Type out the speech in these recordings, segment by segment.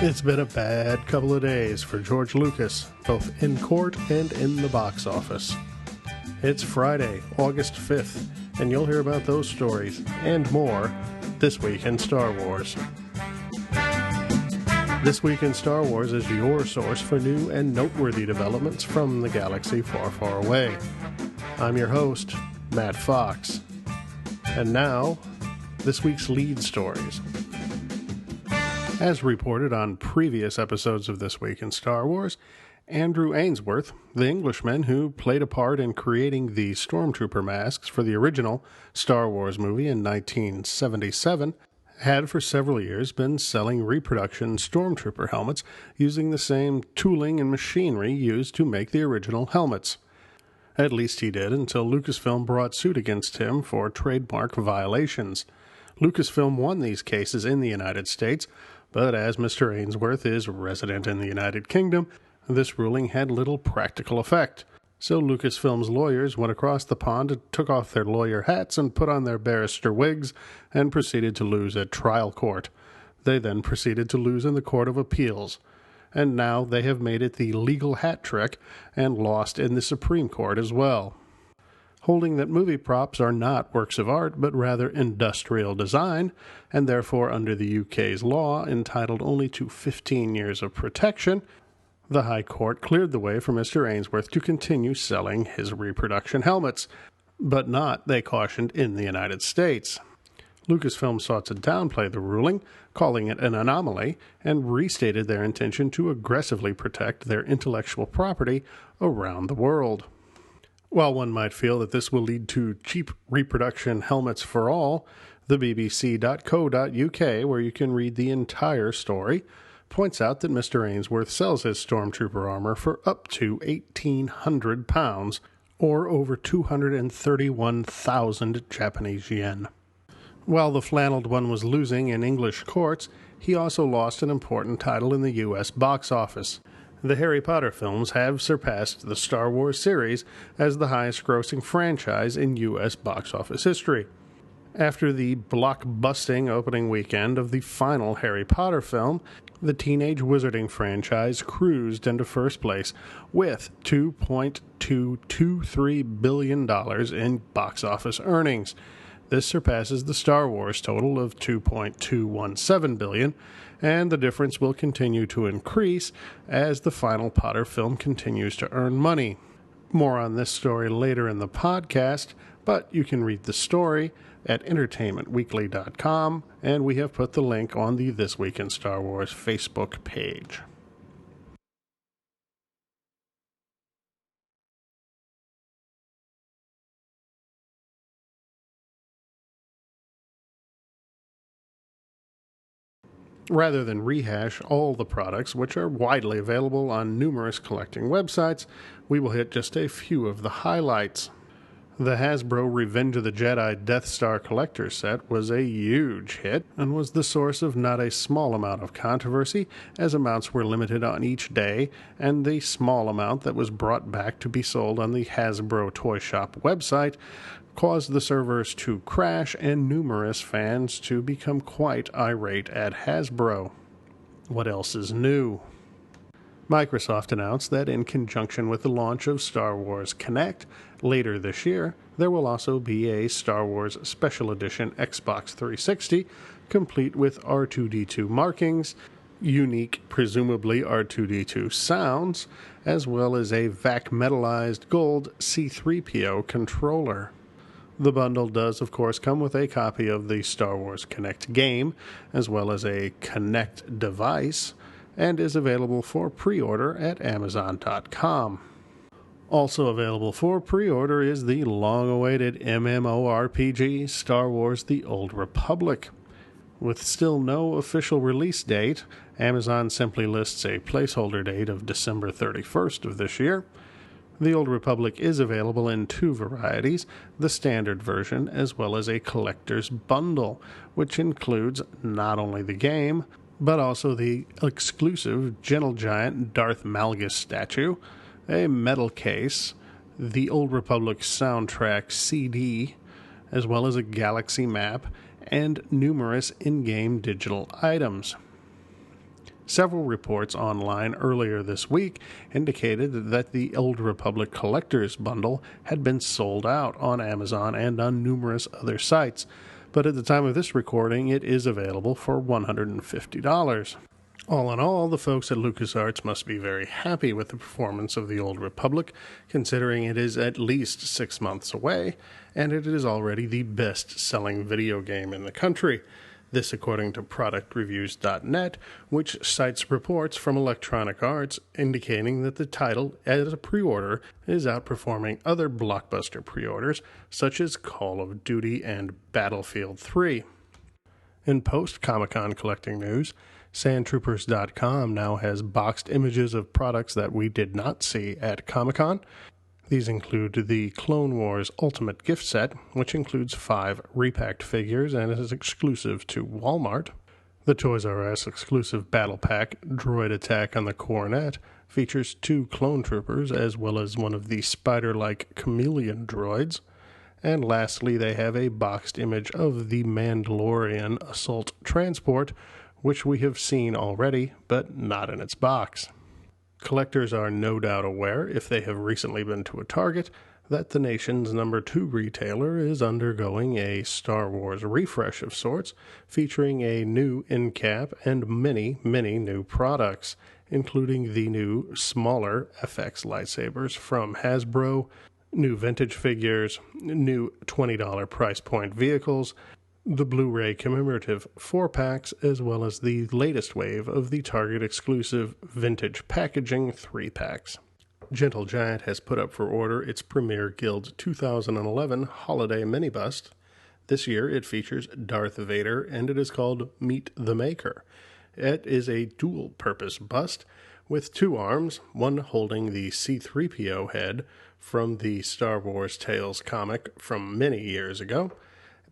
It's been a bad couple of days for George Lucas, both in court and in the box office. It's Friday, August 5th, and you'll hear about those stories and more this week in Star Wars. This Week in Star Wars is your source for new and noteworthy developments from the galaxy far, far away. I'm your host, Matt Fox. And now, this week's lead stories. As reported on previous episodes of This Week in Star Wars, Andrew Ainsworth, the Englishman who played a part in creating the Stormtrooper masks for the original Star Wars movie in 1977, had for several years been selling reproduction Stormtrooper helmets using the same tooling and machinery used to make the original helmets. At least he did until Lucasfilm brought suit against him for trademark violations. Lucasfilm won these cases in the United States, but as Mr. Ainsworth is resident in the United Kingdom, this ruling had little practical effect. So Lucasfilm's lawyers went across the pond and took off their lawyer hats and put on their barrister wigs and proceeded to lose at trial court. They then proceeded to lose in the Court of Appeals. And now they have made it the legal hat trick and lost in the Supreme Court as well, holding that movie props are not works of art, but rather industrial design, and therefore under the UK's law entitled only to 15 years of protection, the High Court cleared the way for Mr. Ainsworth to continue selling his reproduction helmets, but not, they cautioned, in the United States. Lucasfilm sought to downplay the ruling, calling it an anomaly, and restated their intention to aggressively protect their intellectual property around the world. While one might feel that this will lead to cheap reproduction helmets for all, the bbc.co.uk, where you can read the entire story, points out that Mr. Ainsworth sells his Stormtrooper armor for up to £1,800, or over 231,000 Japanese yen. While the flanneled one was losing in English courts, he also lost an important title in the US box office. The Harry Potter films have surpassed the Star Wars series as the highest-grossing franchise in U.S. box office history. After the blockbusting opening weekend of the final Harry Potter film, the Teenage Wizarding franchise cruised into first place with $2.223 billion in box office earnings. This surpasses the Star Wars total of $2.217 billion, and the difference will continue to increase as the final Potter film continues to earn money. More on this story later in the podcast, but you can read the story at entertainmentweekly.com, and we have put the link on the This Week in Star Wars Facebook page. Rather than rehash all the products, which are widely available on numerous collecting websites, we will hit just a few of the highlights. The Hasbro Revenge of the Jedi Death Star Collector set was a huge hit and was the source of not a small amount of controversy, as amounts were limited on each day, and the small amount that was brought back to be sold on the Hasbro Toy Shop website caused the servers to crash and numerous fans to become quite irate at Hasbro. What else is new? Microsoft announced that in conjunction with the launch of Star Wars Kinect later this year, there will also be a Star Wars Special Edition Xbox 360, complete with R2-D2 markings, unique, presumably R2-D2 sounds, as well as a VAC metallized gold C-3PO controller. The bundle does, of course, come with a copy of the Star Wars Kinect game, as well as a Kinect device, and is available for pre-order at Amazon.com. Also available for pre-order is the long-awaited MMORPG Star Wars The Old Republic. With still no official release date, Amazon simply lists a placeholder date of December 31st of this year. The Old Republic is available in two varieties, the standard version as well as a collector's bundle, which includes not only the game, but also the exclusive Gentle Giant Darth Malgus statue, a metal case, the Old Republic soundtrack CD, as well as a galaxy map, and numerous in-game digital items. Several reports online earlier this week indicated that the Old Republic Collector's Bundle had been sold out on Amazon and on numerous other sites, but at the time of this recording, it is available for $150. All in all, the folks at LucasArts must be very happy with the performance of the Old Republic, considering it is at least 6 months away, and it is already the best-selling video game in the country. This according to ProductReviews.net, which cites reports from Electronic Arts indicating that the title, as a pre-order, is outperforming other blockbuster pre-orders, such as Call of Duty and Battlefield 3. In post-Comic-Con collecting news, Sandtroopers.com now has boxed images of products that we did not see at Comic-Con. These include the Clone Wars Ultimate Gift Set, which includes 5 repacked figures and is exclusive to Walmart. The Toys R Us exclusive Battle Pack Droid Attack on the Coronet features 2 clone troopers as well as one of the spider-like chameleon droids. And lastly, they have a boxed image of the Mandalorian Assault Transport, which we have seen already, but not in its box. Collectors are no doubt aware, if they have recently been to a Target, that the nation's number 2 retailer is undergoing a Star Wars refresh of sorts, featuring a new end cap and many, many new products, including the new, smaller FX lightsabers from Hasbro, new vintage figures, new $20 price point vehicles, the Blu-ray commemorative 4-packs, as well as the latest wave of the Target-exclusive vintage packaging 3-packs. Gentle Giant has put up for order its Premier Guild 2011 Holiday Mini-Bust. This year it features Darth Vader, and it is called Meet the Maker. It is a dual-purpose bust with 2 arms, one holding the C-3PO head from the Star Wars Tales comic from many years ago,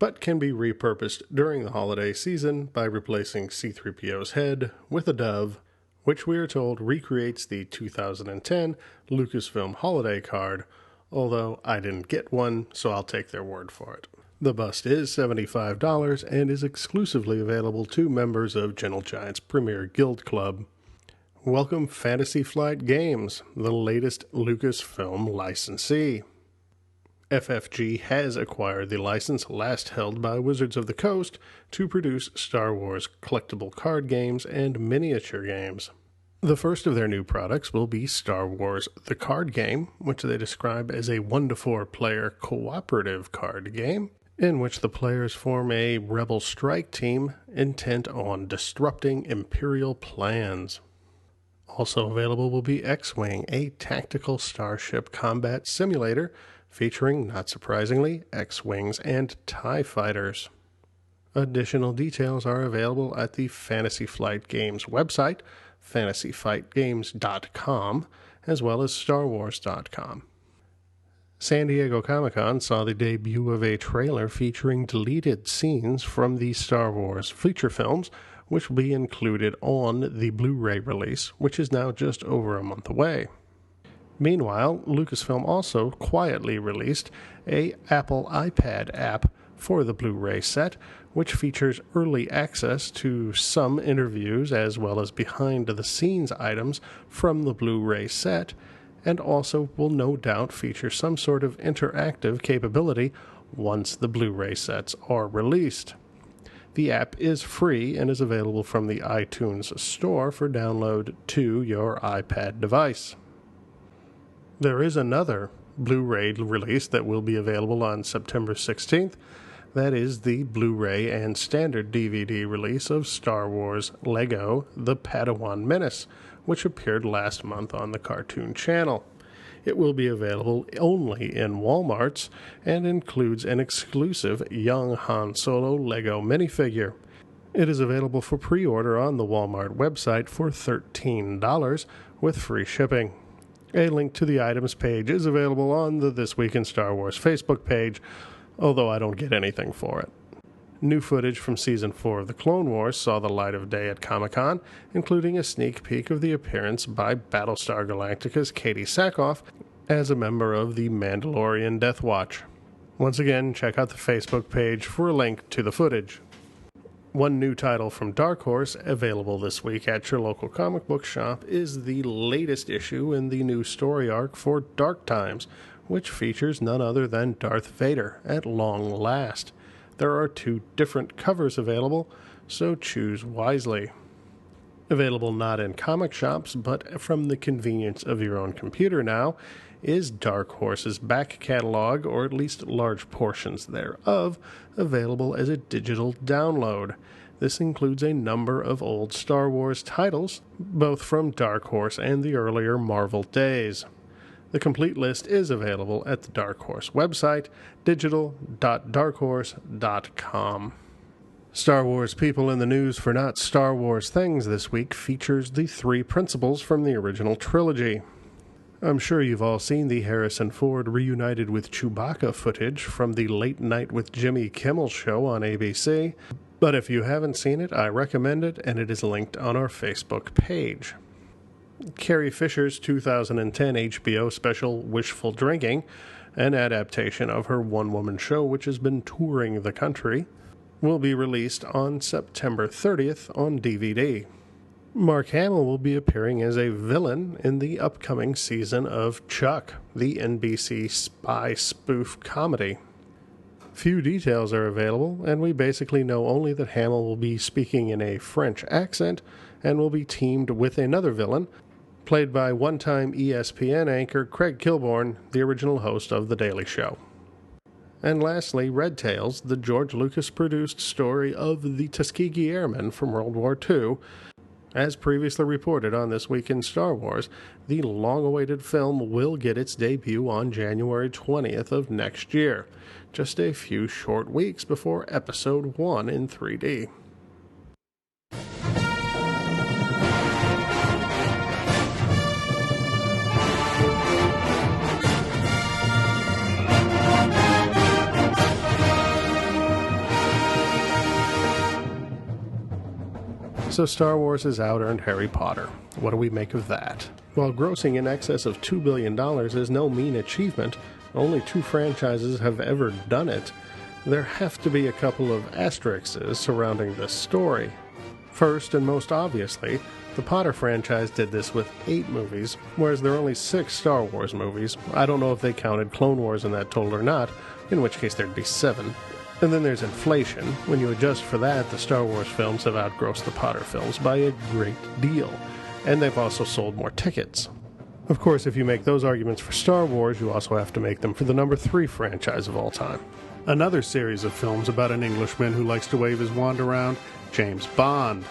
but can be repurposed during the holiday season by replacing C-3PO's head with a dove, which we are told recreates the 2010 Lucasfilm holiday card, although I didn't get one, so I'll take their word for it. The bust is $75 and is exclusively available to members of Gentle Giant's Premier Guild Club. Welcome Fantasy Flight Games, the latest Lucasfilm licensee. FFG has acquired the license last held by Wizards of the Coast to produce Star Wars collectible card games and miniature games. The first of their new products will be Star Wars The Card Game, which they describe as a 1-to-4 player cooperative card game, in which the players form a rebel strike team intent on disrupting Imperial plans. Also available will be X-Wing, a tactical starship combat simulator featuring, not surprisingly, X-Wings and TIE fighters. Additional details are available at the Fantasy Flight Games website, fantasyflightgames.com, as well as starwars.com. San Diego Comic-Con saw the debut of a trailer featuring deleted scenes from the Star Wars feature films, which will be included on the Blu-ray release, which is now just over a month away. Meanwhile, Lucasfilm also quietly released a Apple iPad app for the Blu-ray set, which features early access to some interviews as well as behind-the-scenes items from the Blu-ray set, and also will no doubt feature some sort of interactive capability once the Blu-ray sets are released. The app is free and is available from the iTunes Store for download to your iPad device. There is another Blu-ray release that will be available on September 16th. That is the Blu-ray and standard DVD release of Star Wars Lego The Padawan Menace, which appeared last month on the Cartoon Channel. It will be available only in Walmarts and includes an exclusive young Han Solo Lego minifigure. It is available for pre-order on the Walmart website for $13 with free shipping. A link to the items page is available on the This Week in Star Wars Facebook page, although I don't get anything for it. New footage from Season 4 of The Clone Wars saw the light of day at Comic-Con, including a sneak peek of the appearance by Battlestar Galactica's Katie Sackhoff as a member of the Mandalorian Death Watch. Once again, check out the Facebook page for a link to the footage. One new title from Dark Horse, available this week at your local comic book shop, is the latest issue in the new story arc for Dark Times, which features none other than Darth Vader at long last. There are 2 different covers available, so choose wisely. Available not in comic shops, but from the convenience of your own computer now, is Dark Horse's back catalog, or at least large portions thereof, available as a digital download. This includes a number of old Star Wars titles, both from Dark Horse and the earlier Marvel days. The complete list is available at the Dark Horse website, digital.darkhorse.com. Star Wars People in the News for Not Star Wars Things this week features the 3 principals from the original trilogy. I'm sure you've all seen the Harrison Ford reunited with Chewbacca footage from the Late Night with Jimmy Kimmel show on ABC, but if you haven't seen it, I recommend it, and it is linked on our Facebook page. Carrie Fisher's 2010 HBO special Wishful Drinking, an adaptation of her one-woman show which has been touring the country, will be released on September 30th on DVD. Mark Hamill will be appearing as a villain in the upcoming season of Chuck, the NBC spy spoof comedy. Few details are available, and we basically know only that Hamill will be speaking in a French accent and will be teamed with another villain, played by one-time ESPN anchor Craig Kilborn, the original host of The Daily Show. And lastly, Red Tails, the George Lucas-produced story of the Tuskegee Airmen from World War II. As previously reported on This Week in Star Wars, the long-awaited film will get its debut on January 20th of next year, just a few short weeks before Episode 1 in 3D. So Star Wars has out-earned Harry Potter. What do we make of that? While grossing in excess of $2 billion is no mean achievement, only 2 franchises have ever done it, there have to be a couple of asterisks surrounding this story. First, and most obviously, the Potter franchise did this with 8 movies, whereas there are only 6 Star Wars movies. I don't know if they counted Clone Wars in that total or not, in which case there'd be 7. And then there's inflation. When you adjust for that, the Star Wars films have outgrossed the Potter films by a great deal. And they've also sold more tickets. Of course, if you make those arguments for Star Wars, you also have to make them for the number 3 franchise of all time. Another series of films about an Englishman who likes to wave his wand around, James Bond.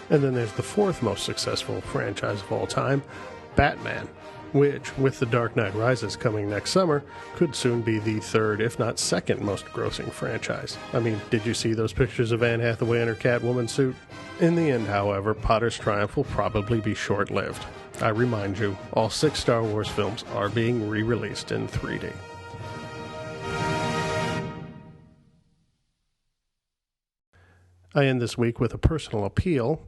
And then there's the 4th most successful franchise of all time, Batman, which, with The Dark Knight Rises coming next summer, could soon be the 3rd, if not 2nd, most grossing franchise. I mean, did you see those pictures of Anne Hathaway in her Catwoman suit? In the end, however, Potter's triumph will probably be short-lived. I remind you, all 6 Star Wars films are being re-released in 3D. I end this week with a personal appeal.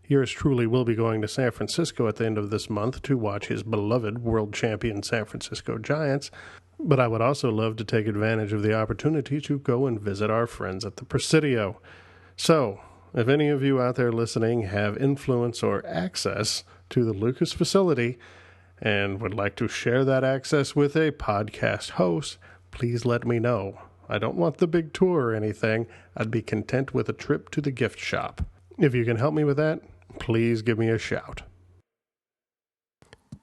Yours truly will be going to San Francisco at the end of this month to watch his beloved world champion San Francisco Giants, but I would also love to take advantage of the opportunity to go and visit our friends at the Presidio. So, if any of you out there listening have influence or access to the Lucas facility and would like to share that access with a podcast host, please let me know. I don't want the big tour or anything. I'd be content with a trip to the gift shop. If you can help me with that, please give me a shout.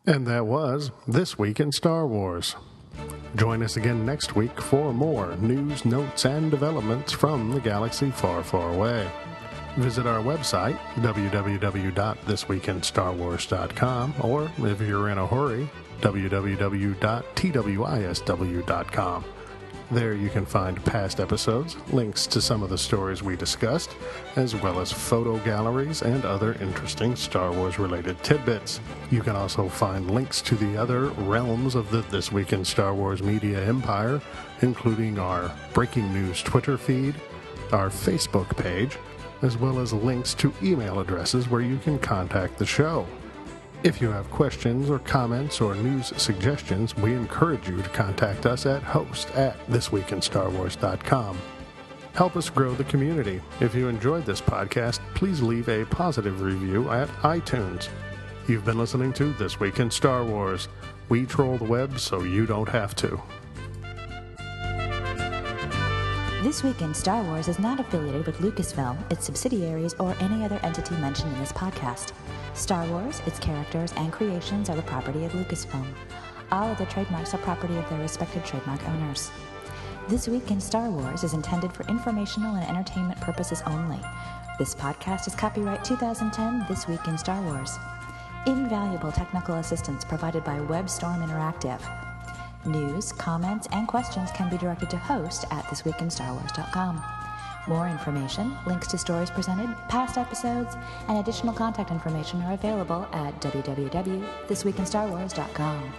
And that was This Week in Star Wars. Join us again next week for more news, notes, and developments from the galaxy far, far away. Visit our website, www.thisweekinstarwars.com, or if you're in a hurry, www.twisw.com. There you can find past episodes, links to some of the stories we discussed, as well as photo galleries and other interesting Star Wars-related tidbits. You can also find links to the other realms of the This Week in Star Wars media empire, including our breaking news Twitter feed, our Facebook page, as well as links to email addresses where you can contact the show. If you have questions or comments or news suggestions, we encourage you to contact us at host@thisweekinstarwars.com. Help us grow the community. If you enjoyed this podcast, please leave a positive review at iTunes. You've been listening to This Week in Star Wars. We troll the web so you don't have to. This Week in Star Wars is not affiliated with Lucasfilm, its subsidiaries, or any other entity mentioned in this podcast. Star Wars, its characters, and creations are the property of Lucasfilm. All other trademarks are property of their respective trademark owners. This Week in Star Wars is intended for informational and entertainment purposes only. This podcast is copyright 2010 This Week in Star Wars. Invaluable technical assistance provided by WebStorm Interactive. News, comments, and questions can be directed to host at thisweekinstarwars.com. More information, links to stories presented, past episodes, and additional contact information are available at www.thisweekinstarwars.com.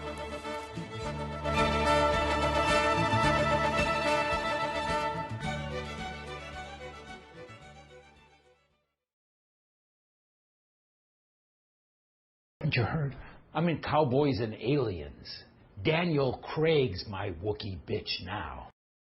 Haven't you heard? I'm in Cowboys and Aliens. Daniel Craig's my Wookiee bitch now.